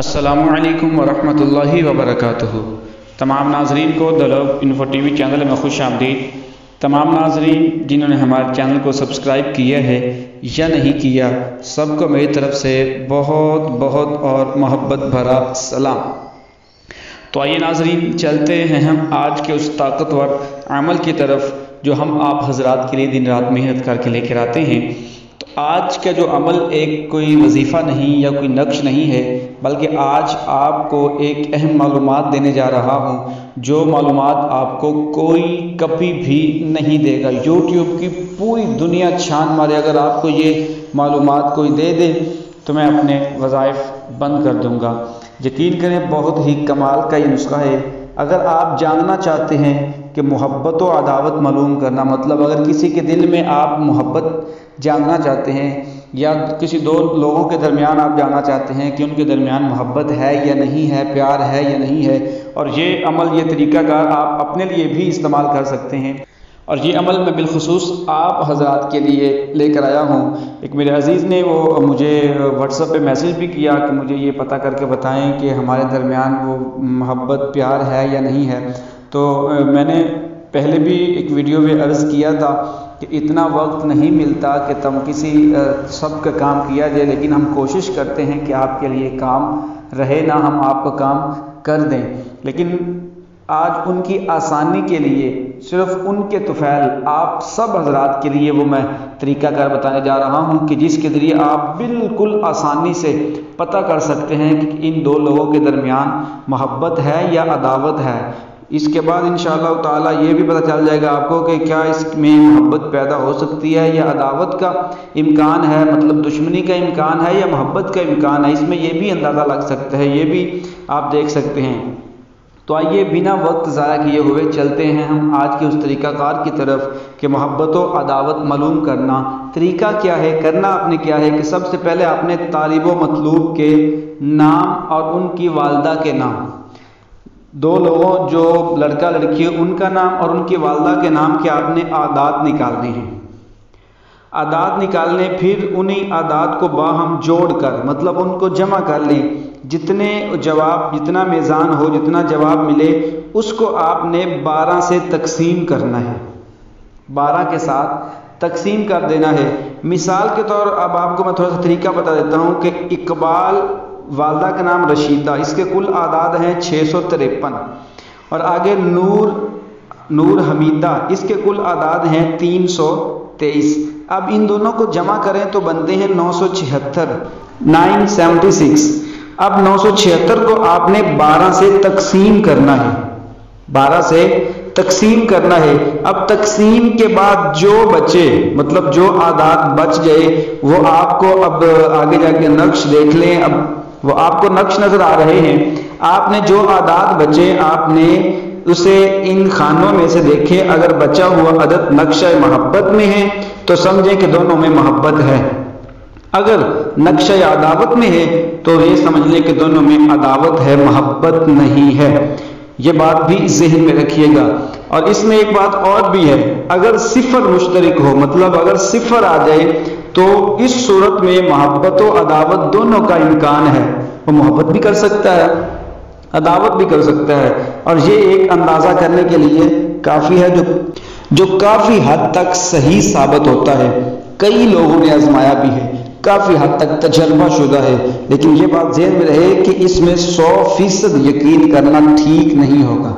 السلام علیکم ورحمۃ اللہ وبرکاتہ۔ تمام ناظرین کو دی لو انفو ٹی وی چینل میں خوش آمدید۔ تمام ناظرین جنہوں نے ہمارے چینل کو سبسکرائب کیا ہے یا نہیں کیا، سب کو میری طرف سے بہت بہت اور محبت بھرا سلام۔ تو آئیے ناظرین، چلتے ہیں ہم آج کے اس طاقتور عمل کی طرف جو ہم آپ حضرات کے لیے دن رات محنت کر کے لے کر آتے ہیں۔ تو آج کا جو عمل ایک کوئی وظیفہ نہیں یا کوئی نقش نہیں ہے، بلکہ آج آپ کو ایک اہم معلومات دینے جا رہا ہوں، جو معلومات آپ کو کوئی کبھی بھی نہیں دے گا۔ یوٹیوب کی پوری دنیا چھان مارے، اگر آپ کو یہ معلومات کوئی دے دے تو میں اپنے وظائف بند کر دوں گا۔ یقین کریں، بہت ہی کمال کا یہ نسخہ ہے۔ اگر آپ جاننا چاہتے ہیں کہ محبت و عداوت معلوم کرنا، مطلب اگر کسی کے دل میں آپ محبت جاننا چاہتے ہیں یا کسی دو لوگوں کے درمیان آپ جاننا چاہتے ہیں کہ ان کے درمیان محبت ہے یا نہیں ہے، پیار ہے یا نہیں ہے، اور یہ عمل، یہ طریقہ کار آپ اپنے لیے بھی استعمال کر سکتے ہیں، اور یہ عمل میں بالخصوص آپ حضرات کے لیے لے کر آیا ہوں۔ ایک میرے عزیز نے وہ مجھے واٹس ایپ پہ میسیج بھی کیا کہ مجھے یہ پتہ کر کے بتائیں کہ ہمارے درمیان وہ محبت پیار ہے یا نہیں ہے۔ تو میں نے پہلے بھی ایک ویڈیو میں عرض کیا تھا کہ اتنا وقت نہیں ملتا کہ تم کسی سب کا کام کیا جائے، لیکن ہم کوشش کرتے ہیں کہ آپ کے لیے کام رہے نہ، ہم آپ کا کام کر دیں۔ لیکن آج ان کی آسانی کے لیے، صرف ان کے طفیل آپ سب حضرات کے لیے وہ میں طریقہ کار بتانے جا رہا ہوں کہ جس کے ذریعے آپ بالکل آسانی سے پتہ کر سکتے ہیں کہ ان دو لوگوں کے درمیان محبت ہے یا عداوت ہے۔ اس کے بعد انشاءاللہ تعالیٰ یہ بھی پتہ چل جائے گا آپ کو کہ کیا اس میں محبت پیدا ہو سکتی ہے یا عداوت کا امکان ہے، مطلب دشمنی کا امکان ہے یا محبت کا امکان ہے۔ اس میں یہ بھی اندازہ لگ سکتا ہے، یہ بھی آپ دیکھ سکتے ہیں۔ تو آئیے بنا وقت ضائع کیے ہوئے چلتے ہیں ہم آج کے اس طریقہ کار کی طرف کہ محبت و عداوت معلوم کرنا۔ طریقہ کیا ہے، کرنا آپ نے کیا ہے کہ سب سے پہلے آپ نے طالب و مطلوب کے نام اور ان کی والدہ کے نام، دو لوگوں جو لڑکا لڑکی ہے ان کا نام اور ان کی والدہ کے نام کے آپ نے اعداد نکالنے ہیں۔ اعداد نکالنے، پھر انہی اعداد کو باہم جوڑ کر، مطلب ان کو جمع کر لیں، جتنے جواب، جتنا میزان ہو، جتنا جواب ملے اس کو آپ نے 12 سے تقسیم کرنا ہے، 12 کے ساتھ تقسیم کر دینا ہے۔ مثال کے طور اب آپ کو میں تھوڑا سا طریقہ بتا دیتا ہوں کہ اقبال، والدہ کا نام رشیدہ، اس کے کل اعداد ہیں 653، اور آگے نور حمیدہ، اس کے کل اعداد ہیں 323۔ اب ان دونوں کو جمع کریں تو بنتے ہیں 976، 976۔ اب 976 کو آپ نے 12 سے تقسیم کرنا ہے، 12 سے تقسیم کرنا ہے۔ اب تقسیم کے بعد جو بچے، مطلب جو اعداد بچ گئے، وہ آپ کو اب آگے جا کے نقش دیکھ لیں، اب وہ آپ کو نقش نظر آ رہے ہیں۔ آپ نے جو اعداد بچے، آپ نے اسے ان خانوں میں سے دیکھیں، اگر بچا ہوا عدد نقشہ محبت میں ہے تو سمجھیں کہ دونوں میں محبت ہے، اگر نقشہ عداوت میں ہے تو یہ سمجھ لیں کہ دونوں میں عداوت ہے، محبت نہیں ہے۔ یہ بات بھی ذہن میں رکھیے گا۔ اور اس میں ایک بات اور بھی ہے، اگر صفر مشترک ہو، مطلب اگر صفر آ جائے تو اس صورت میں محبت و عداوت دونوں کا امکان ہے، وہ محبت بھی کر سکتا ہے، عداوت بھی کر سکتا ہے۔ اور یہ ایک اندازہ کرنے کے لیے کافی ہے، جو کافی حد تک صحیح ثابت ہوتا ہے، کئی لوگوں نے آزمایا بھی ہے، کافی حد تک تجربہ شدہ ہے، لیکن یہ بات ذہن میں رہے کہ اس میں 100% یقین کرنا ٹھیک نہیں ہوگا۔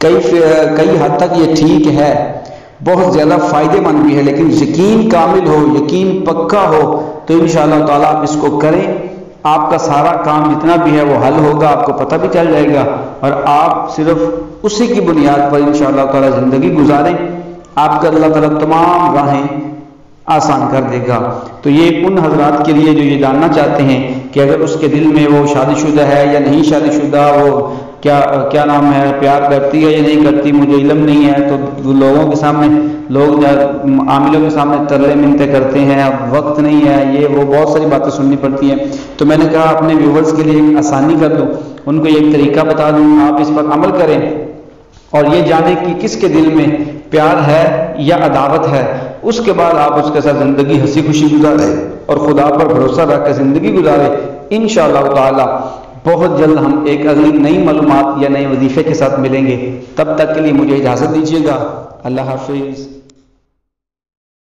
کئی حد تک یہ ٹھیک ہے، بہت زیادہ فائدے مند بھی ہے، لیکن یقین کامل ہو، یقین پکا ہو تو انشاءاللہ تعالیٰ آپ اس کو کریں، آپ کا سارا کام جتنا بھی ہے وہ حل ہوگا، آپ کو پتہ بھی چل جائے گا، اور آپ صرف اسی کی بنیاد پر انشاءاللہ تعالیٰ زندگی گزاریں، آپ کا اللہ تعالیٰ تمام راہیں آسان کر دے گا۔ تو یہ ان حضرات کے لیے جو یہ جاننا چاہتے ہیں کہ اگر اس کے دل میں وہ شادی شدہ ہے یا نہیں شادی شدہ، وہ کیا نام ہے، پیار کرتی ہے یا نہیں کرتی، مجھے علم نہیں ہے، تو لوگوں کے سامنے، لوگ عاملوں کے سامنے ترلے منتیں کرتے ہیں، اب وقت نہیں ہے، یہ وہ بہت ساری باتیں سننی پڑتی ہیں۔ تو میں نے کہا اپنے ویورز کے لیے ایک آسانی کر دوں، ان کو ایک طریقہ بتا دوں، آپ اس پر عمل کریں اور یہ جانیں کہ کس کے دل میں پیار ہے یا عداوت ہے۔ اس کے بعد آپ اس کے ساتھ زندگی ہنسی خوشی گزاریں اور خدا پر بھروسہ رکھ کے زندگی گزاریں، انشاءاللہ تعالی بہت جلد ہم ایک اگلی نئی معلومات یا نئے وظیفے کے ساتھ ملیں گے. تب تک کے لیے مجھے اجازت دیجیے گا. اللہ حافظ.